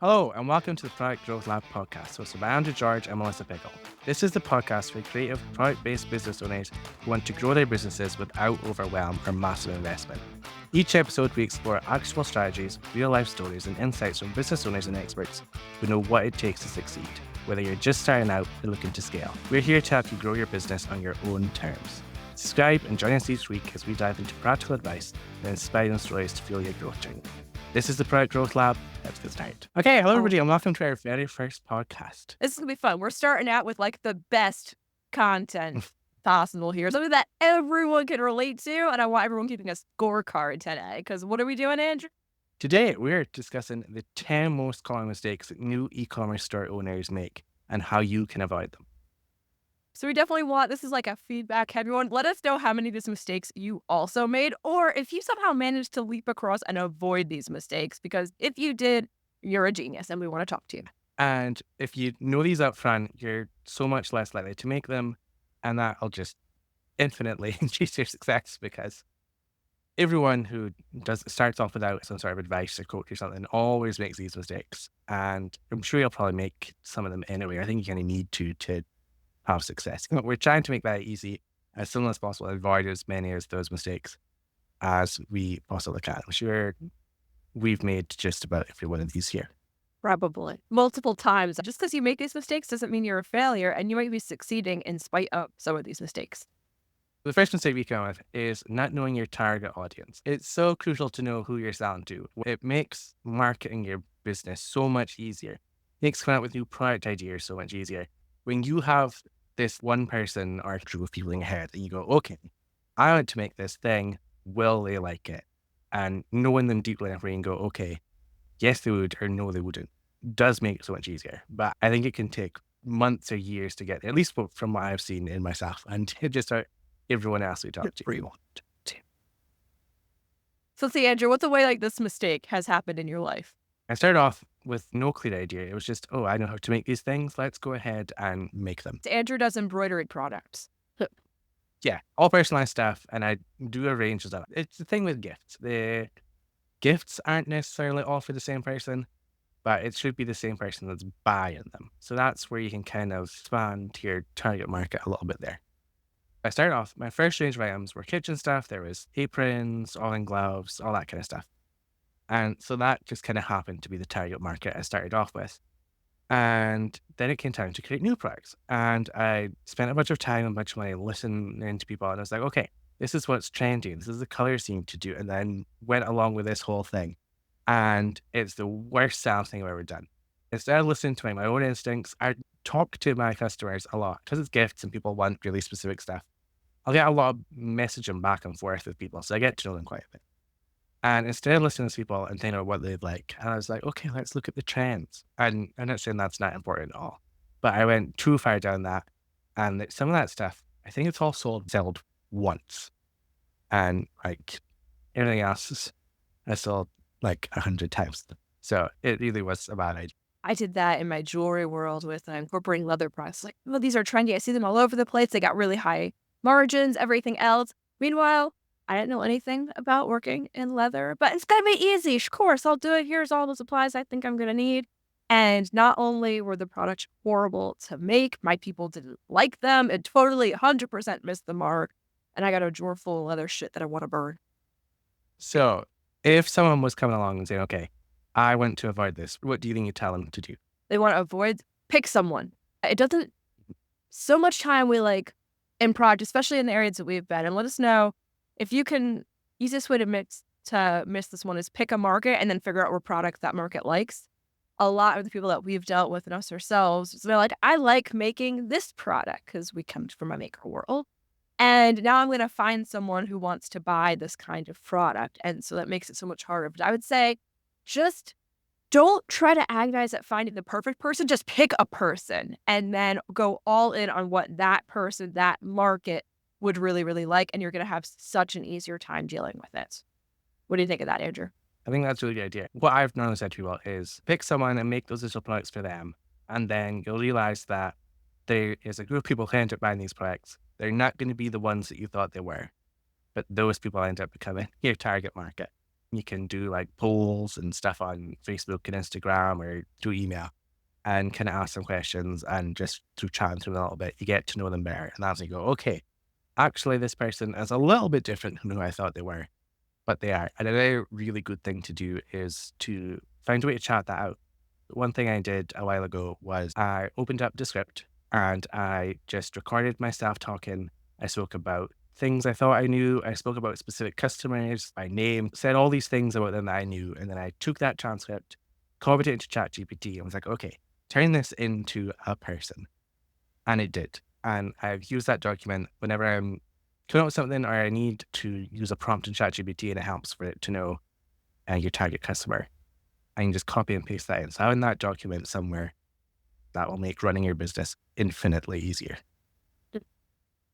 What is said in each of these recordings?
Hello, and welcome to the Product Growth Lab podcast, hosted by Andrew George and Melissa Pickle. This is the podcast for creative, product-based business owners who want to grow their businesses without overwhelm or massive investment. Each episode, we explore actionable strategies, real-life stories, and insights from business owners and experts who know what it takes to succeed, whether you're just starting out or looking to scale. We're here to help you grow your business on your own terms. Subscribe and join us each week as we dive into practical advice and inspiring stories to fuel your growth journey. This is the Product Growth Lab. Let's get started. Okay, hello everybody, and welcome to our very first podcast. This is gonna be fun. We're starting out with like the best content possible here, something that everyone can relate to, and I want everyone keeping a scorecard today. Because what are we doing, Andrew? Today, we're discussing the 10 most common mistakes that new e-commerce store owners make and how you can avoid them. So we definitely want this is like a feedback. Everyone, let us know how many of these mistakes you also made, or if you somehow managed to leap across and avoid these mistakes. Because if you did, you're a genius, and we want to talk to you. And if you know these up front, you're so much less likely to make them, and that'll just infinitely increase your success because everyone who starts off without some sort of advice or coach or something always makes these mistakes. And I'm sure you'll probably make some of them anyway. I think you kind of need to have success. We're trying to make that easy as soon as possible, avoid as many of those mistakes as we possibly can. I'm sure we've made just about every one of these here. Probably multiple times. Just because you make these mistakes doesn't mean you're a failure, and you might be succeeding in spite of some of these mistakes. The first mistake we come with is not knowing your target audience. It's so crucial to know who you're selling to. It makes marketing your business so much easier. It makes coming up with new product ideas so much easier. When you have this one person or group of people in your head and you go, okay, I want to make this thing. Will they like it? And knowing them deeply enough where you can go, okay, yes, they would, or no, they wouldn't, does make it so much easier. But I think it can take months or years to get there, at least from what I've seen in myself and just everyone else we talk to. So, see, Andrew, what's a way like this mistake has happened in your life? I started off with no clear idea. It was just, oh, I know how to make these things. Let's go ahead and make them. Andrew does embroidery products. Yeah, all personalized stuff. And I do a range of stuff. It's the thing with gifts. The gifts aren't necessarily all for the same person, but it should be the same person that's buying them. So that's where you can kind of expand your target market a little bit there. I started off, my first range of items were kitchen stuff. There was aprons, all-in gloves, all that kind of stuff. And so that just kind of happened to be the target market I started off with. And then it came time to create new products. And I spent a bunch of time and a bunch of money listening to people. And I was like, okay, this is what's trending. This is the color scheme to do. And then went along with this whole thing. And it's the worst sales thing I've ever done. Instead of listening to my own instincts, I talk to my customers a lot because it's gifts and people want really specific stuff. I'll get a lot of messaging back and forth with people. So I get to know them quite a bit. And instead of listening to people and thinking about what they'd like, and I was like, okay, let's look at the trends. And I'm not saying that's not important at all, but I went too far down that. And some of that stuff, I think it's all sold once. And like everything else, I sold like 100 times. So it really was a bad idea. I did that in my jewelry world with incorporating leather products. Like, oh, these are trendy. I see them all over the place. They got really high margins, everything else. Meanwhile, I didn't know anything about working in leather, but it's going to be easy. Of course, I'll do it. Here's all the supplies I think I'm going to need. And not only were the products horrible to make, my people didn't like them. It totally 100% missed the mark. And I got a drawer full of leather shit that I want to burn. So if someone was coming along and saying, okay, I want to avoid this, what do you think you tell them to do? They want to avoid, pick someone. It doesn't, so much time we like in product, especially in the areas that we've been, and let us know if you can. Easiest way to miss this one is pick a market and then figure out what product that market likes. A lot of the people that we've dealt with and us ourselves, they're like, I like making this product because we come from a maker world. And now I'm going to find someone who wants to buy this kind of product. And so that makes it so much harder. But I would say just don't try to agonize at finding the perfect person. Just pick a person and then go all in on what that person, that market would really, really like. And you're going to have such an easier time dealing with it. What do you think of that, Andrew? I think that's a really good idea. What I've normally said to people is pick someone and make those digital products for them. And then you'll realize that there is a group of people who end up buying these products. They're not going to be the ones that you thought they were, but those people end up becoming your target market. You can do like polls and stuff on Facebook and Instagram or through email and kind of ask them questions and just through chatting through them a little bit, you get to know them better. And that's when you go, okay, actually, this person is a little bit different from who I thought they were, but they are. And another really good thing to do is to find a way to chat that out. One thing I did a while ago was I opened up Descript and I just recorded myself talking. I spoke about things I thought I knew. I spoke about specific customers by name, said all these things about them that I knew. And then I took that transcript, copied it into ChatGPT and was like, okay, turn this into a person. And it did. And I've used that document whenever I'm coming up with something or I need to use a prompt in ChatGPT and it helps for it to know your target customer. I can just copy and paste that in. So having that document somewhere that will make running your business infinitely easier.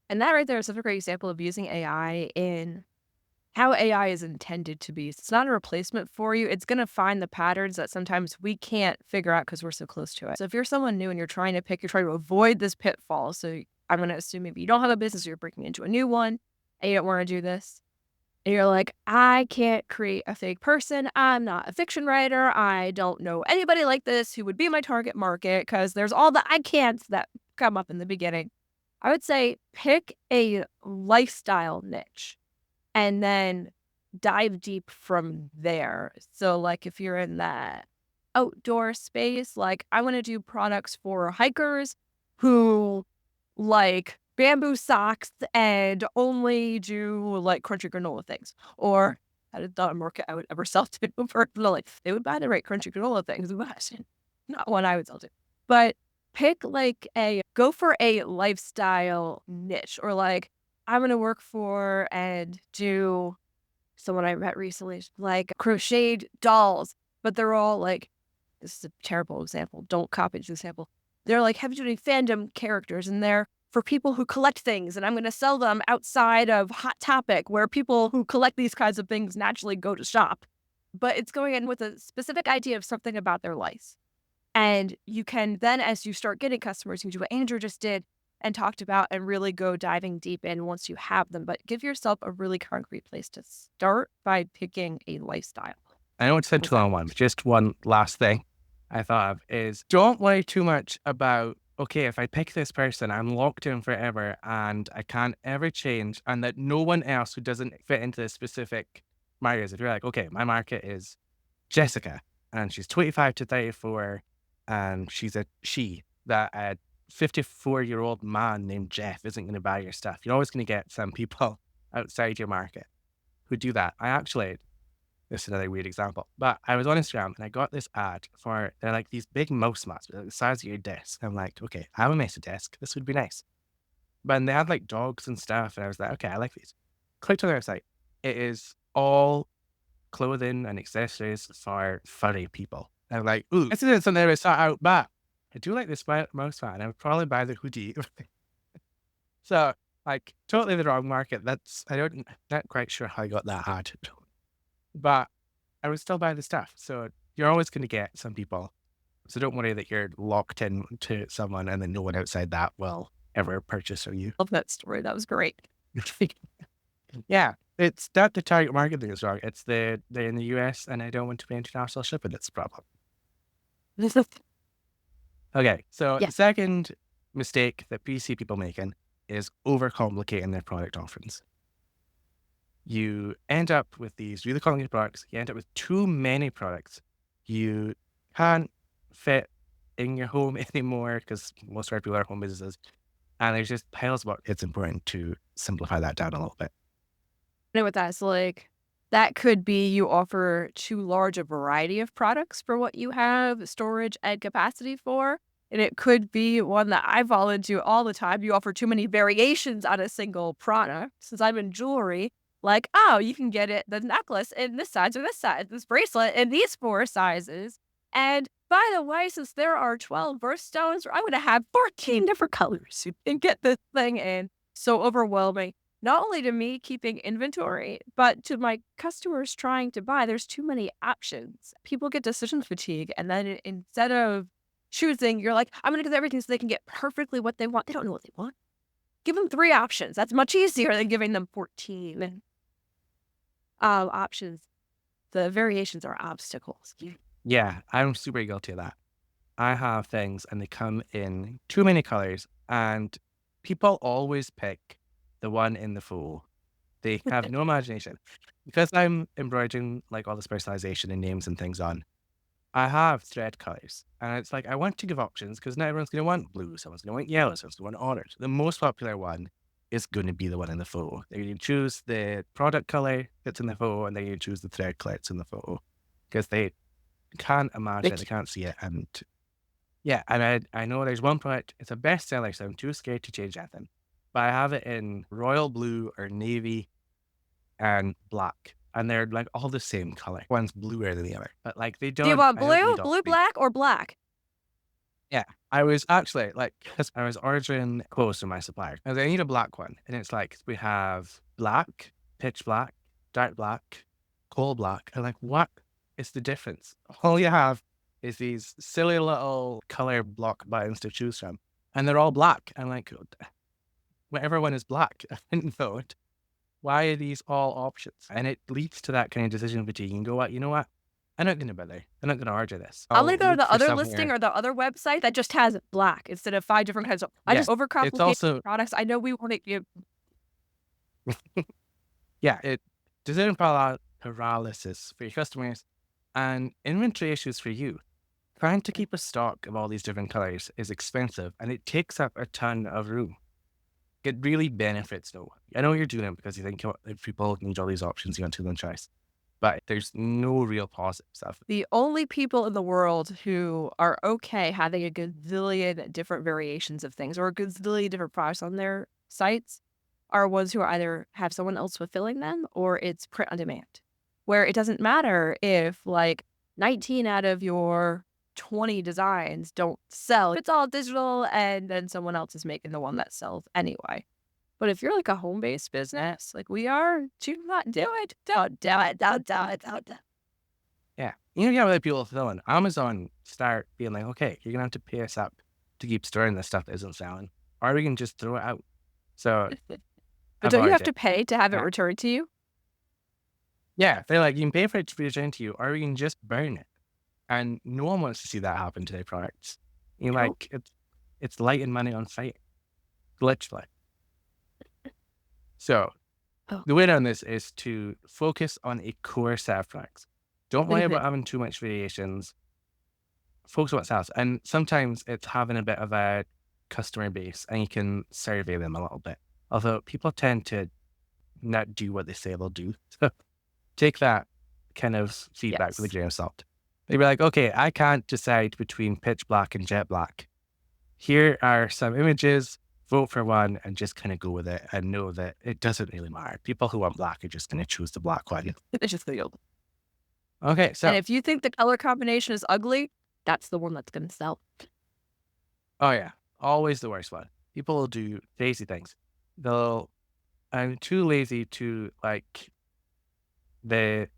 And that right there is such a great example of using AI in how AI is intended to be. It's not a replacement for you. It's going to find the patterns that sometimes we can't figure out because we're so close to it. So if you're someone new and you're trying to avoid this pitfall. So I'm going to assume maybe you don't have a business, or you're breaking into a new one and you don't want to do this. And you're like, I can't create a fake person. I'm not a fiction writer. I don't know anybody like this who would be my target market because there's all the I can'ts that come up in the beginning. I would say pick a lifestyle niche and then dive deep from there. So, like, if you're in that outdoor space, like, I want to do products for hikers who like bamboo socks and only do like crunchy granola things. Or that is not a market I would ever sell to personally. They would buy the right crunchy granola things, but not one I would sell to. But pick go for a lifestyle niche, or like, I'm gonna work for and do someone I met recently, like crocheted dolls, but they're all like, this is a terrible example. Don't copy this example. They're like heavy duty fandom characters and they're for people who collect things. And I'm going to sell them outside of Hot Topic where people who collect these kinds of things naturally go to shop. But it's going in with a specific idea of something about their life. And you can then, as you start getting customers, you can do what Andrew just did and talked about and really go diving deep in once you have them. But give yourself a really concrete place to start by picking a lifestyle. I know it's said Was too that? long one, but just one last thing I thought of is don't worry too much about, okay, if I pick this person, I'm locked in forever and I can't ever change, and that no one else who doesn't fit into this specific market. If you're like, okay, my market is Jessica and she's 25 to 34 and she's a she, that a 54-year-old man named Jeff isn't going to buy your stuff. You're always going to get some people outside your market who do that. This is another weird example, but I was on Instagram and I got this ad for, they're like these big mouse mats, like the size of your desk. I'm like, okay, I have a messy desk. This would be nice. But they had like dogs and stuff. And I was like, okay, I like these. Clicked on their website. It is all clothing and accessories for furry people. And I'm like, ooh, this isn't something I would start out, but I do like this mouse mat and I would probably buy the hoodie. So, like, totally the wrong market. Not quite sure how I got that ad. But I would still buy the stuff. So you're always going to get some people. So don't worry that you're locked in to someone and then no one outside that will ever purchase from you. Love that story. That was great. Yeah. It's not the target market thing is wrong. It's they're in the US and I don't want to pay international shipping. That's the problem. Okay. So Yeah. the second mistake that PC people making is overcomplicating their product offerings. You end up with these really complicated products. You end up with too many products. You can't fit in your home anymore because most of our people are home businesses. And there's just piles of work. It's important to simplify that down a little bit. Know what that's like. That could be you offer too large a variety of products for what you have storage and capacity for. And it could be one that I fall into all the time. You offer too many variations on a single product. Since I'm in jewelry, like, oh, you can get the necklace in this size or this size, this bracelet in these 4 sizes. And by the way, since there are 12 birthstones, I'm going to have 14 different colors. You can get this thing in. So overwhelming. Not only to me keeping inventory, but to my customers trying to buy. There's too many options. People get decision fatigue. And then instead of choosing, you're like, I'm going to give them everything so they can get perfectly what they want. They don't know what they want. Give them 3 options. That's much easier than giving them 14 options. The variations are obstacles. Yeah, I'm super guilty of that. I have things and they come in too many colors, and people always pick the one in the full. They have no imagination. Because I'm embroidering like all this personalization and names and things on, I have thread colors. And it's like I want to give options because not everyone's gonna want blue, someone's gonna want yellow, someone's gonna want orange. The most popular one is gonna be the one in the photo. They're gonna choose the product color that's in the photo and they're gonna choose the thread color that's in the photo. Because they can't imagine it, they Which can't see it. And yeah, and I know there's one product, it's a bestseller, so I'm too scared to change anything. But I have it in royal blue or navy and black, and they're like all the same color. One's bluer than the other, but like they do you don't. want I don't blue, need all blue, three. black, or black? Yeah, I was actually like, because I was ordering clothes from my supplier. I was like, I need a black one, and it's like we have black, pitch black, dark black, coal black. And like, what is the difference? All you have is these silly little color block buttons to choose from, and they're all black. And like, whatever one is black, I didn't vote. Why are these all options? And it leads to that kind of decision fatigue. You can go, what? You know what? I'm not going to bother. I'm not going to order this. I'm gonna I'll go to look the for other listing somewhere. or the other website that just has black instead of 5 different kinds of I Yeah. just It's overcomplicate also, products. I know we wanna give yeah, it decision paralysis for your customers and inventory issues for you. Trying to keep a stock of all these different colors is expensive and it takes up a ton of room. It really benefits no one. I know you're doing it because you think, "Oh, if people need all these options, you want to them choice." But there's no real positive stuff. the only people in the world who are okay having a gazillion different variations of things or a gazillion different products on their sites are ones who are either have someone else fulfilling them or it's print on demand, where it doesn't matter if like 19 out of your 20 designs don't sell. It's all digital and then someone else is making the one that sells anyway. But if you're like a home-based business, like we are, do not do it. Don't do it. Don't do it. Don't do it. Yeah. You know, you have other people filling. Amazon start being like, okay, you're gonna have to pay us up to keep storing this stuff that isn't selling, or we can just throw it out. So But don't you avoid have it. to pay to have it Yeah. returned to you? Yeah. They're like, you can pay for it to be returned to you, or we can just burn it. And no one wants to see that happen to their products. You No. like it's lighting money on site, literally. So Oh. the way on this is to focus on a core set of products. Don't worry about having too much variations. Focus on what sells. And sometimes it's having a bit of a customer base and you can survey them a little bit. Although people tend to not do what they say they'll do. So take that kind of feedback with a Yes. grain of salt. They'd be like, okay, I can't decide between pitch black and jet black. Here are some images, vote for one and just kind of go with it and know that it doesn't really matter. People who want black are just going to choose the black one. It's just the old. Okay, And so, if you think the color combination is ugly, that's the one that's going to sell. oh yeah, always the worst one. People will do crazy things. They'll, I'm too lazy to like this.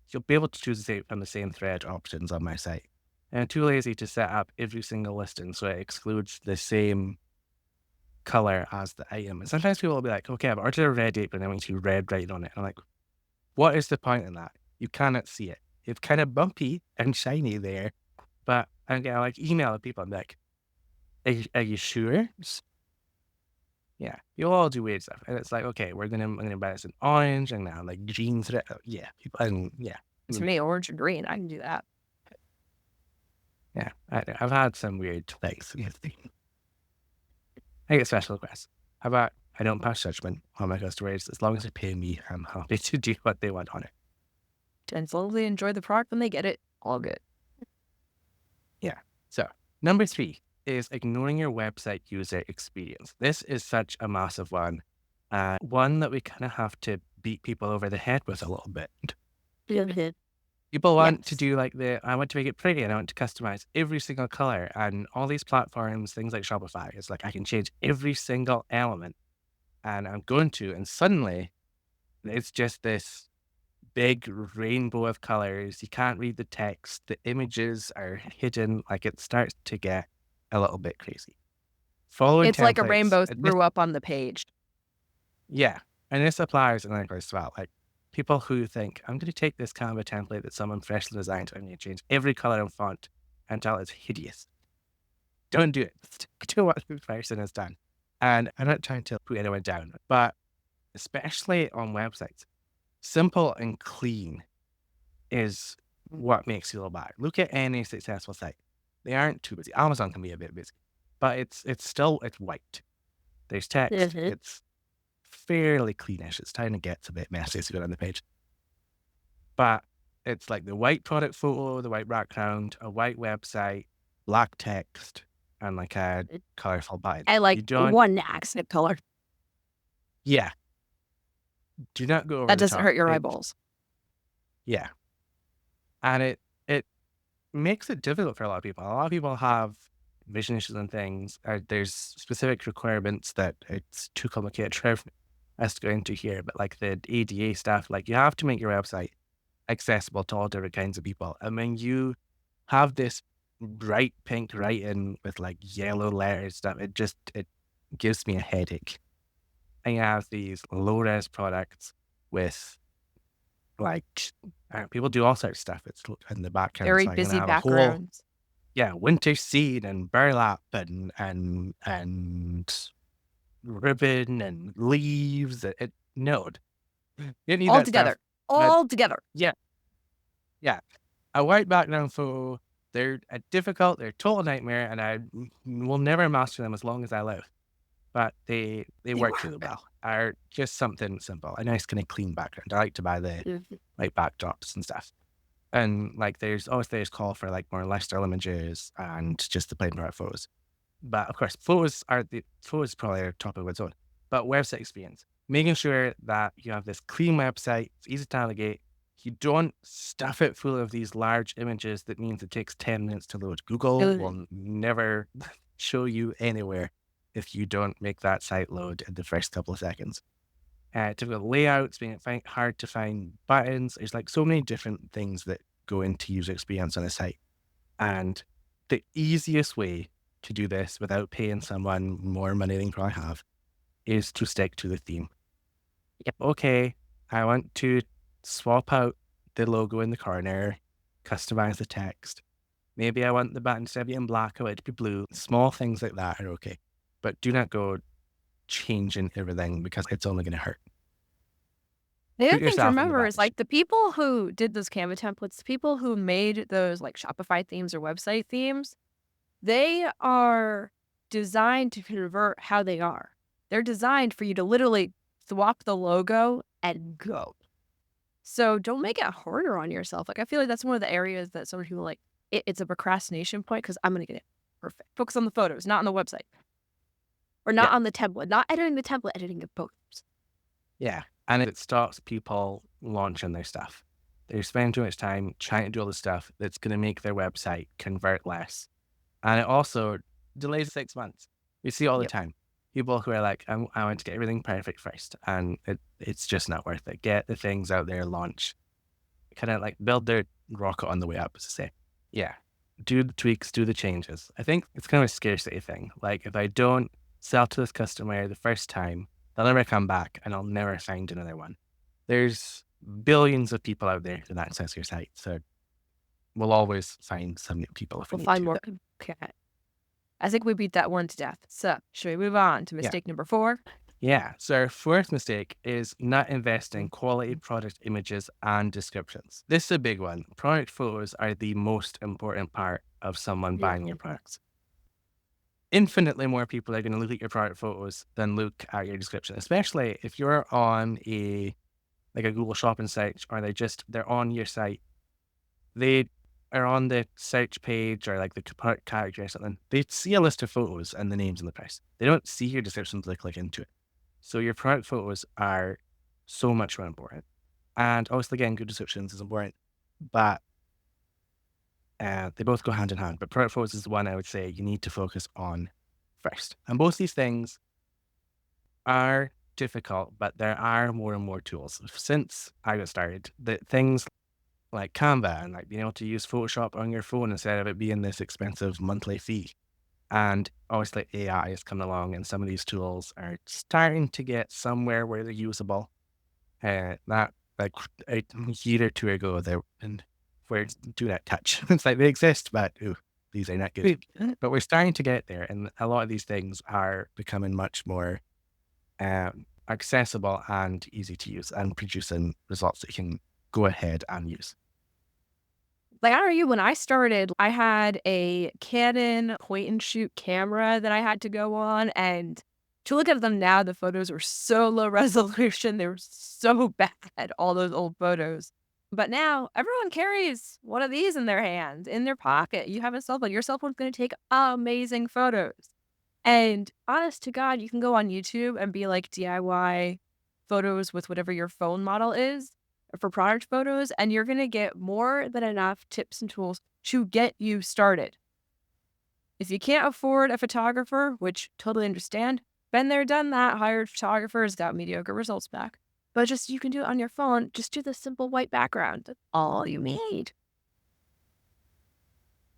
You'll be able to choose the same from the same thread options on my site. And I'm too lazy to set up every single listing so it excludes the same color as the item. And sometimes people will be like, okay, I've ordered a red apron, I want to see red writing on it. I'm like, what is the point in that? You cannot see it. It's kind of bumpy and shiny there. But again, I like email people and be like, are you sure? Yeah, you'll all do weird stuff. And it's like, okay, I'm gonna buy this in orange and now like green thread. Yeah, people and yeah. To me, orange or green, I can do that. Yeah. I've had some weird things. I get special requests. How about I don't pass judgment on my customers as long as they pay me, I'm happy to do what they want on it. And as long as they enjoy the product when they get it, all good. Yeah. So number 3 is ignoring your website user experience. This is such a massive one. One that we kind of have to beat people over the head with a little bit. Mhm. People want to Yes. do I want to make it pretty and I want to customize every single color and all these platforms, things like Shopify. It's like I can change every single element and I'm going to, and suddenly it's just this big rainbow of colors. You can't read the text. The images are hidden. Like it starts to get a little bit crazy. Following It's like a templates. rainbow threw up on the page. Yeah. And this applies in English as well. Like People who think, I'm going to take this Canva template that someone freshly designed, I'm going to change every color and font until it's hideous. Don't do it. Stick to what the person has done. And I'm not trying to put anyone down, but especially on websites, simple and clean is what makes you go back. Look at any successful site. They aren't too busy. Amazon can be a bit busy, but it's white. There's text. Mhm. It's fairly cleanish. It's time to get a bit messy as you go down the page. But it's like the white product photo, the white background, a white website, black text, and like a colorful button. I You like don't, one accent color. yeah, do not go over That the doesn't top. hurt your It, eyeballs. yeah, and it makes it difficult for a lot of people. A lot of people have vision issues and things. There's specific requirements that it's too complicated for us to go into here, but like the ADA stuff, like you have to make your website accessible to all different kinds of people. And when you have this bright pink writing with like yellow letters stuff, it gives me a headache. And you have these low res products with like people do all sorts of stuff. It's in the background, Very so I'm gonna busy have a whole backgrounds. winter seed and burlap and ribbon and leaves. No, you don't need All that stuff. together. But All together. yeah, yeah, a white background photo. They're difficult. They're a total nightmare, and will never master them as long as I live. But they They work really work. well. Are just something simple, a nice kind of clean background. I like to buy the Mhm. like backdrops and stuff. And like there's obviously there's call for like more lifestyle images and just the plain product photos. But of course, photos probably are top of its own. But website experience, making sure that you have this clean website, it's easy to navigate. You don't stuff it full of these large images that means it takes 10 minutes to load. Google Ugh. will never show you anywhere if you don't make that site load in the first couple of seconds. Difficult layouts, being hard to find buttons. There's like so many different things that go into user experience on a site. And the easiest way to do this without paying someone more money than you probably have is to stick to the theme. Yep. Okay, I want to swap out the logo in the corner, customize the text. Maybe I want the button instead of being black, I want it to be blue. Small things like that are okay. But do not go changing everything because it's only going to hurt. The other Shoot thing to yourself in the remember back. is like the people who did those Canva templates, the people who made those like Shopify themes or website themes, they are designed to convert how they are. They're designed for you to literally swap the logo and go. So don't make it harder on yourself. Like I feel like that's one of the areas that some people like it's a procrastination point because I'm gonna get it perfect. Focus on the photos, not on the website. Or Yeah. not on the template. Not editing the template, editing the photos. Yeah. And it stops people launching their stuff. They're spending too much time trying to do all the stuff that's going to make their website convert less. And it also delays 6 months. We see all the Yep. time. People who are like, I want to get everything perfect first. And it's just not worth it. Get the things out there, launch, kind of like build their rocket on the way up, as I say. Yeah. Do the tweaks, do the changes. I think it's kind of a scarcity thing. Like if I don't sell to this customer the first time, they'll never come back and I'll never find another one. There's billions of people out there that access your site. So we'll always find some new people if we We'll need find to. more. Okay. I think we beat that one to death. So should we move on to Yeah. mistake number 4? Yeah. So our fourth mistake is not investing in quality product images and descriptions. This is a big one. Product photos are the most important part of someone Yeah. buying your products. Infinitely more people are going to look at your product photos than look at your description, especially if you're on a Google shopping site or they're on your site. They are on the search page or like the product category or something. They see a list of photos and the names and the price. They don't see your description until they click into it. So your product photos are so much more important. And obviously, again, good descriptions is important, but they both go hand in hand. But product photos is the one I would say you need to focus on first. And both these things are difficult, but there are more and more tools. Since I got started, the things like Canva and like being able to use Photoshop on your phone instead of it being this expensive monthly fee. And obviously AI is coming along and some of these tools are starting to get somewhere where they're usable. That like a year or two ago, there and words do not touch. It's like they exist, but ooh, these are not good. But we're starting to get there, and a lot of these things are becoming much more accessible and easy to use, and producing results that you can go ahead and use. Like, I don't know you, when I started, I had a Canon point and shoot camera that I had to go on, and to look at them now, the photos were so low resolution, they were so bad, all those old photos. But now, everyone carries one of these in their hand, in their pocket. You have a cell phone, your cell phone's gonna take amazing photos. And honest to God, you can go on YouTube and be like DIY photos with whatever your phone model is for product photos, and you're going to get more than enough tips and tools to get you started. If you can't afford a photographer, which totally understand, been there, done that, hired photographers, got mediocre results back. But just you can do it on your phone. Just do the simple white background. That's all you need.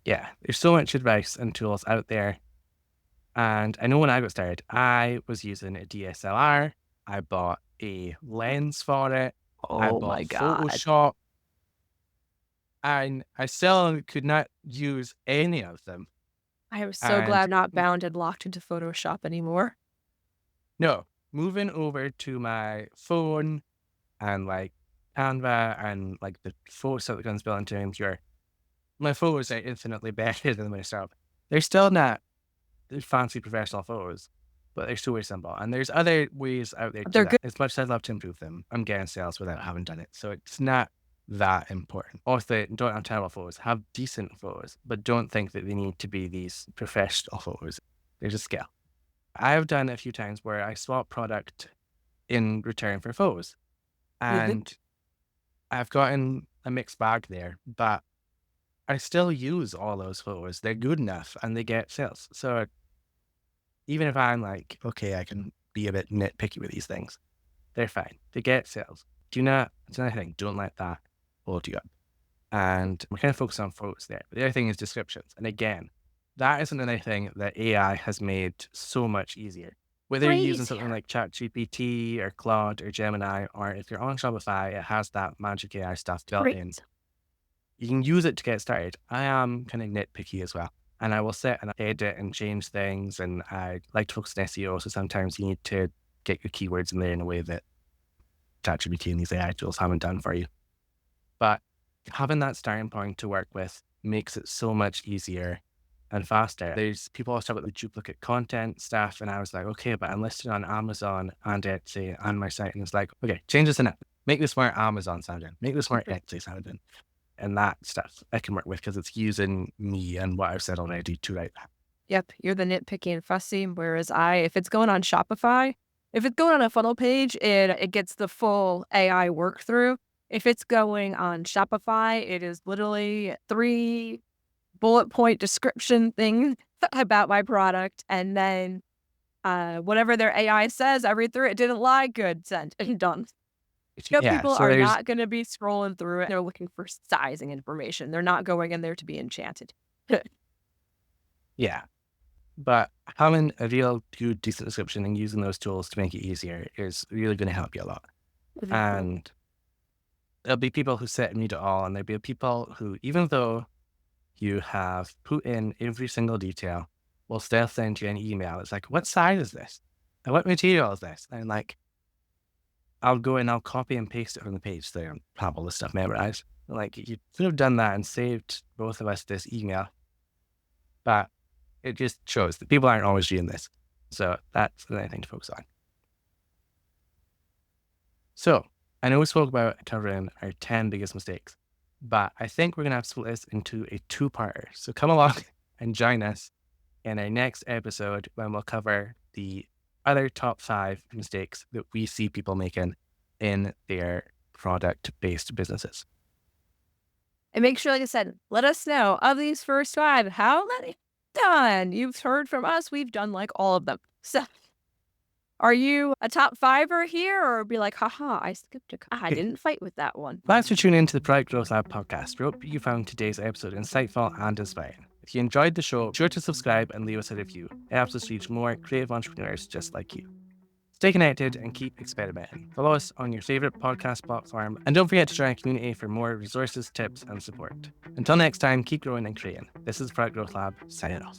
Yeah, there's so much advice and tools out there. And I know when I got started, I was using a DSLR. I bought a lens for it. I Oh bought my God. Photoshop, and I still could not use any of them. I am so glad And I'm not bound and locked into Photoshop anymore. no, moving over to my phone and like Canva and like the photo stuff that comes built into Impure, my photos are infinitely better than my stuff. They're still not the fancy professional photos, but they're super simple. And there's other ways out there to do They're that. good. As much as I'd love to improve them, I'm getting sales without having done it. So it's not that important. Also, don't have terrible photos, have decent photos, but don't think that they need to be these professional photos. There's a scale. I've done a few times where I swap product in return for photos. Mhm. And I've gotten a mixed bag there, but I still use all those photos. They're good enough and they get sales. So even if I'm like, okay, I can be a bit nitpicky with these things, they're fine. They get sales. Do not, it's another thing, don't let that hold you up. And we're kind of focused on photos there. But the other thing is descriptions. And again, that is another thing that AI has made so much easier. Whether you're Way using something easier. like ChatGPT or Claude or Gemini, or if you're on Shopify, it has that magic AI stuff built in. Great. You can use it to get started. I am kind of nitpicky as well. And I will sit and edit and change things. And I like to focus on SEO. So sometimes you need to get your keywords in there in a way that ChatGPT and these AI tools haven't done for you. But having that starting point to work with makes it so much easier and faster. There's people always talk about the duplicate content stuff. And I was like, okay, but I'm listed on Amazon and Etsy and my site. And it's like, okay, change this in it. Make this more Amazon sounding. Make this more Etsy sounding. And that stuff I can work with because it's using me and what I've said already to write that. Yep, you're the nitpicky and fussy, whereas if it's going on Shopify, if it's going on a funnel page, it gets the full AI work through. If it's going on Shopify, it is literally 3 bullet point description things about my product, and then, whatever their AI says, I read through it, "Didn't lie, good, send," and done. You know, Yeah. people So are there's, not gonna be scrolling through it, they're looking for sizing information, they're not going in there to be enchanted. yeah. But having a real good, decent description and using those tools to make it easier is really going to help you a lot. And there'll be people who sit and read it all, and there'll be people who, even though you have put in every single detail, will still send you an email. It's like, what size is this? And what material is this? And like, I'll go and I'll copy and paste it from the page so I don't have all this stuff memorized. Like, you could have done that and saved both of us this email, but it just shows that people aren't always doing this. So that's another thing to focus on. So I know we spoke about covering our 10 biggest mistakes, but I think we're going to have to split this into a two-parter. So come along and join us in our next episode when we'll cover the other top 5 mistakes that we see people making in their product-based businesses. And make sure, like I said, let us know of these first 5, how many done? You've heard from us, we've done like all of them. So are you a top fiver here or be like, haha, I skipped I Okay. didn't fight with that one. Thanks for tuning into the Product Growth Lab podcast. We hope you found today's episode insightful and inspiring. If you enjoyed the show, be sure to subscribe and leave us a review. It helps us reach more creative entrepreneurs just like you. Stay connected and keep experimenting. Follow us on your favorite podcast platform, and don't forget to join our community for more resources, tips, and support. Until next time, keep growing and creating. This is Product Growth Lab, signing off.